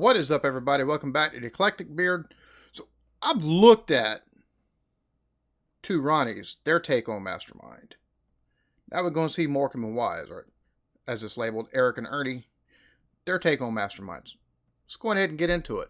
What is up, everybody? Welcome back to the Eclectic Beard. So I've looked at two Ronnies, their take on Mastermind. Now we're going to see Morecambe and Wise, right? As it's labeled, Eric and Ernie, their take on Masterminds. Let's go ahead and get into it.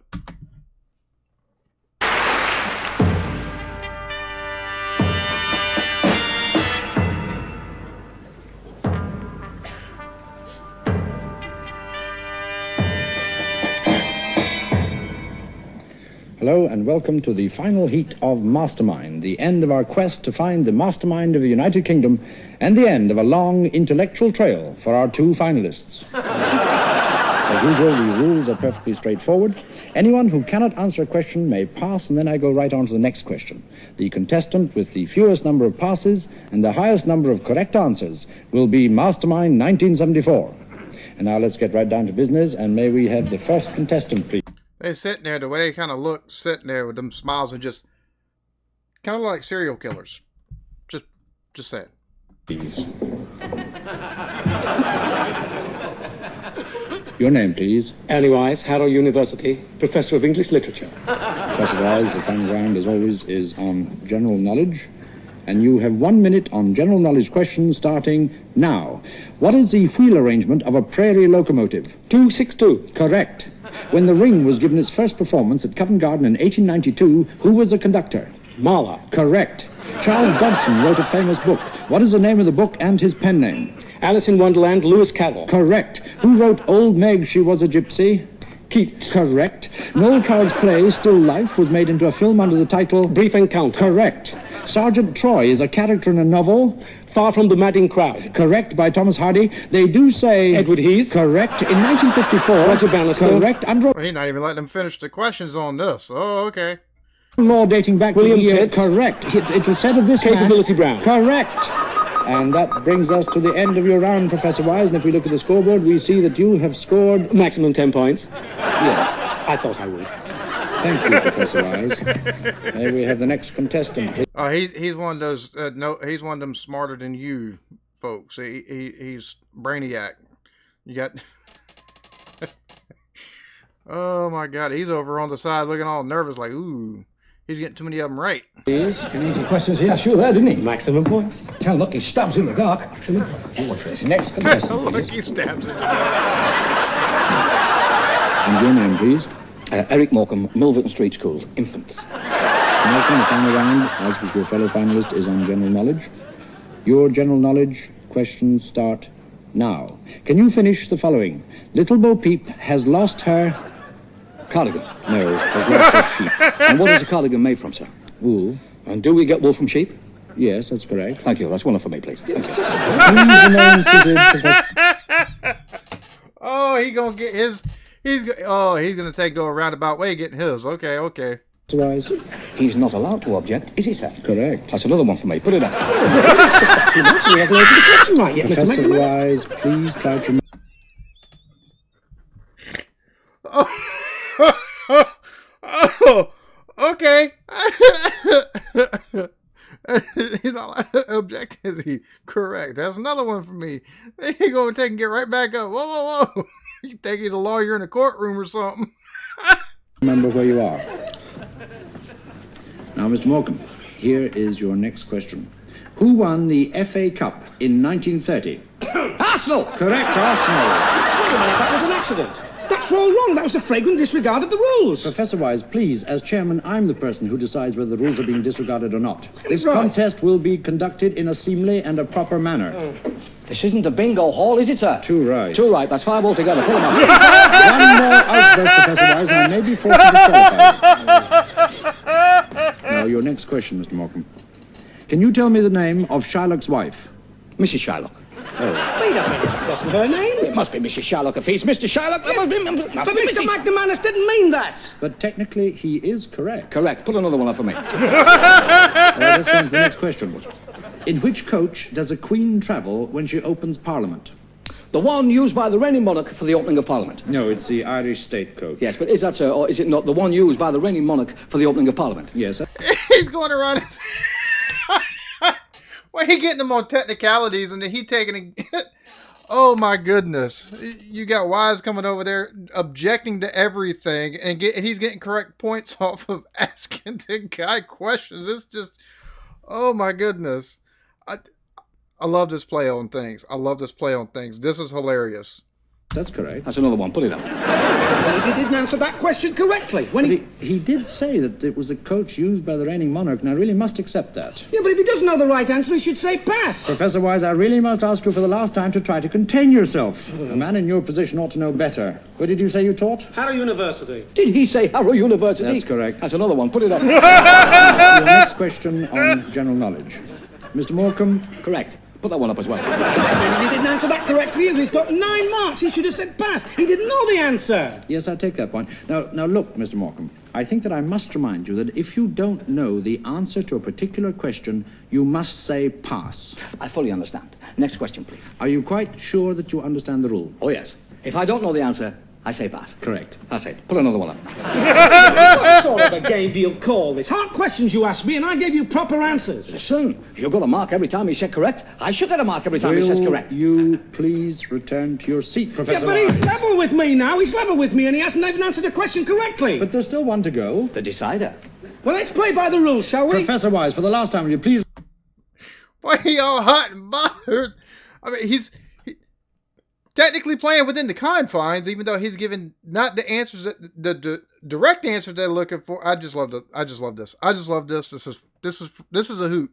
Hello and welcome to the final heat of Mastermind, the end of our quest to find the mastermind of the United Kingdom and the end of a long intellectual trail for our two finalists. As usual, the rules are perfectly straightforward. Anyone who cannot answer a question may pass, and then I go right on to the next question. The contestant with the fewest number of passes and the highest number of correct answers will be Mastermind 1974. And now let's get right down to business, and may we have the first contestant, please. They sitting there, the way they kind of look, sitting there with them smiles and just kind of like serial killers. Just saying. Please. Your name, please. Ernie Wise, Harrow University, Professor of English Literature. Professor Wise, the final round, as always, is on general knowledge. And you have 1 minute on general knowledge questions starting now. What is the wheel arrangement of a prairie locomotive? 262. Correct. When the Ring was given its first performance at Covent Garden in 1892, who was the conductor? Mahler. Correct. Charles Dodgson wrote a famous book. What is the name of the book and his pen name? Alice in Wonderland, Lewis Carroll. Correct. Who wrote Old Meg, She Was a Gypsy? Keats. Correct. Noel Coward's play, Still Life, was made into a film under the title... Brief Encounter. Correct. Sergeant Troy is a character in a novel... Far from the Madding Crowd. Correct, by Thomas Hardy. They do say... Edward Heath. Correct. In 1954... Roger Bannister. Correct. Well, he's not even letting them finish the questions on this. Oh, okay. Law dating back William to the year... Pitt. Correct. It was said of this Capability man... Brown. Correct. And that brings us to the end of your round, Professor Wise. And if we look at the scoreboard, we see that you have scored... Maximum 10 points. Yes. I thought I would. Thank you, Professor Wise. May we have the next contestant, please? He's one of those. He's one of them smarter than you folks. He's brainiac. You got. Oh my God, he's over on the side looking all nervous, like ooh, he's getting too many of them right. Please. An easy questions here, sure there, didn't he? Maximum points. Tell look, he stabs in the dark. Maximum points. Watch this. Next contestant, Look, please. he stabs it. And your name, please? Eric Morecambe, Milverton Street School, infants. Morecambe, the final round, as with your fellow finalist, is on general knowledge. Your general knowledge questions start now. Can you finish the following? Little Bo Peep has lost her... Cardigan. No, has lost her sheep. And what is a cardigan made from, sir? Wool. And do we get wool from sheep? Yes, that's correct. Thank you. That's one for me, please. Please remain seated, Professor. Oh, he gonna get his. He's gonna go a roundabout way getting his. Okay. Wise. He's not allowed to object, is he, sir? Correct. That's another one for me. Put it up. He hasn't answered the question right yet, Mr. Professor McNamara. Wise, please try to... Oh, okay. He's not allowed to object, is he? Correct. That's another one for me. He gonna take and get right back up. Whoa. You think he's a lawyer in a courtroom or something? Remember where you are. Now, Mr. Morecambe, here is your next question. Who won the FA Cup in 1930? Arsenal! Correct, Arsenal. Wait a minute, that was an accident. That's all wrong. That was a flagrant disregard of the rules. Professor Wise, please, as chairman, I'm the person who decides whether the rules are being disregarded or not. This Right. contest will be conducted in a seemly and a proper manner. This isn't a bingo hall, is it, sir? Too right. Too right. That's 5 altogether. Pull them up. One more outburst, Professor Wise, and I may be forced to disqualify. Now, your next question, Mr. Morecambe. Can you tell me the name of Shylock's wife? Mrs. Shylock. Wait a minute, that wasn't her name. It must be Mrs. Shylock. If he's Mr. Shylock, that must be... But Mr. McNamara didn't mean that. But technically, he is correct. Correct. Put another one up for me. Let's go on to the next question. In which coach does a queen travel when she opens Parliament? The one used by the reigning monarch for the opening of Parliament. No, it's the Irish state coach. Yes, but is that, sir, or is it not the one used by the reigning monarch for the opening of Parliament? Yes. He's going around his... Why he getting them on technicalities and then he taking... Oh my goodness! You got Wise coming over there objecting to everything, and he's getting correct points off of asking the guy questions. It's just, oh my goodness! I love this play on things. This is hilarious. That's correct. That's another one. Put it up. But he didn't answer that question correctly. When He did say that it was a coach used by the reigning monarch, and I really must accept that. Yeah, but if he doesn't know the right answer, he should say pass. Professor Wise, I really must ask you for the last time to try to contain yourself. A man in your position ought to know better. Where did you say you taught? Harrow University. Did he say Harrow University? That's correct. That's another one. Put it up. Your next question on general knowledge. Mr. Morecambe? Correct. Put that one up as well. He didn't answer that correctly either. He's got 9 marks. He should have said pass. He didn't know the answer. Yes, I take that point. Now look, Mr. Morecambe, I think that I must remind you that if you don't know the answer to a particular question, you must say pass. I fully understand. Next question, please. Are you quite sure that you understand the rule? Oh, yes. If I don't know the answer, I say pass. Correct. That's it. Put another one up. What sort of a game do you call this? Hard questions you asked me, and I gave you proper answers. Listen, you got a mark every time he said correct. I should get a mark every time he says correct. Will you please return to your seat, Professor Yeah, but he's Wise? level with me now. He's level with me, and he hasn't even answered the question correctly. But there's still one to go. The decider. Well, let's play by the rules, shall we? Professor Wise, for the last time, will you please... Why are you all hot and bothered? I mean, he's technically playing within the confines, even though he's given not the answers that the direct answer they're looking for. I just love this. This is a hoot.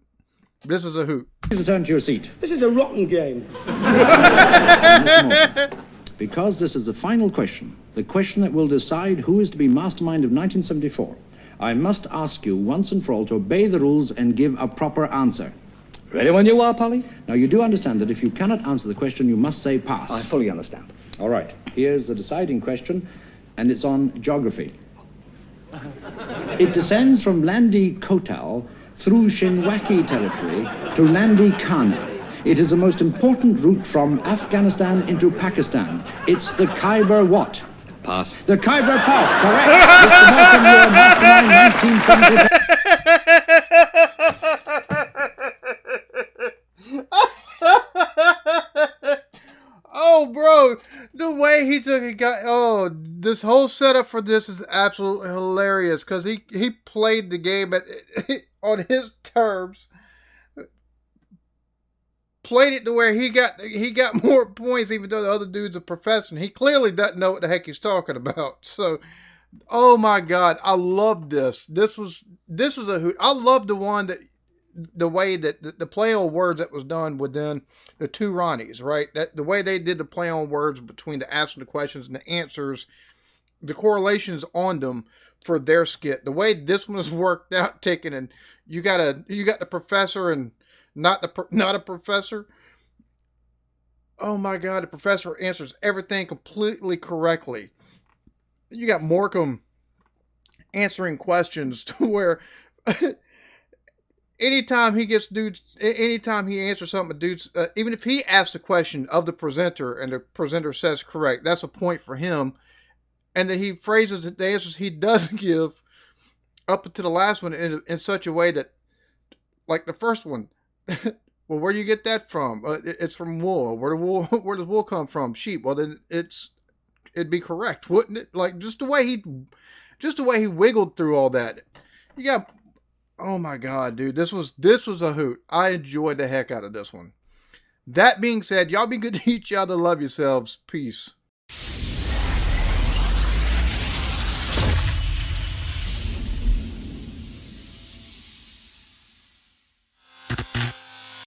This is a hoot. Please return to your seat. This is a rotten game. Mr. Morecambe, because this is the final question, the question that will decide who is to be Mastermind of 1974, I must ask you once and for all to obey the rules and give a proper answer. Ready when you are, Polly? Now, you do understand that if you cannot answer the question, you must say pass. I fully understand. All right. Here's the deciding question, and it's on geography. It descends from Landi Kotal through Shinwaki territory to Landi Kana. It is the most important route from Afghanistan into Pakistan. It's the Khyber what? Pass. The Khyber Pass, correct. Mr. Morecambe, your Mastermind 1974. Oh, bro, the way he took it, this whole setup for this is absolutely hilarious because he played the game on his terms, played it to where he got more points, even though the other dude's a professor. And he clearly doesn't know what the heck he's talking about. So, oh my God, I love this. This was a hoot. I love the way that the play on words that was done within the two Ronnies, right? That the way they did the play on words between the asking the questions and the answers, the correlations on them for their skit. The way this one was worked out, taken, and you got the professor and not a professor. Oh my God, the professor answers everything completely correctly. You got Morecambe answering questions to where anytime he answers something, dudes, even if he asks a question of the presenter and the presenter says correct, that's a point for him. And then he phrases the answers he does give up to the last one in such a way that, like the first one, well, where do you get that from? It's from wool. Where does wool come from? Sheep. Well, then it'd be correct, wouldn't it? Like just the way he wiggled through all that. You got. Oh my God, dude. This was a hoot. I enjoyed the heck out of this one. That being said, y'all be good to each other. Love yourselves. Peace.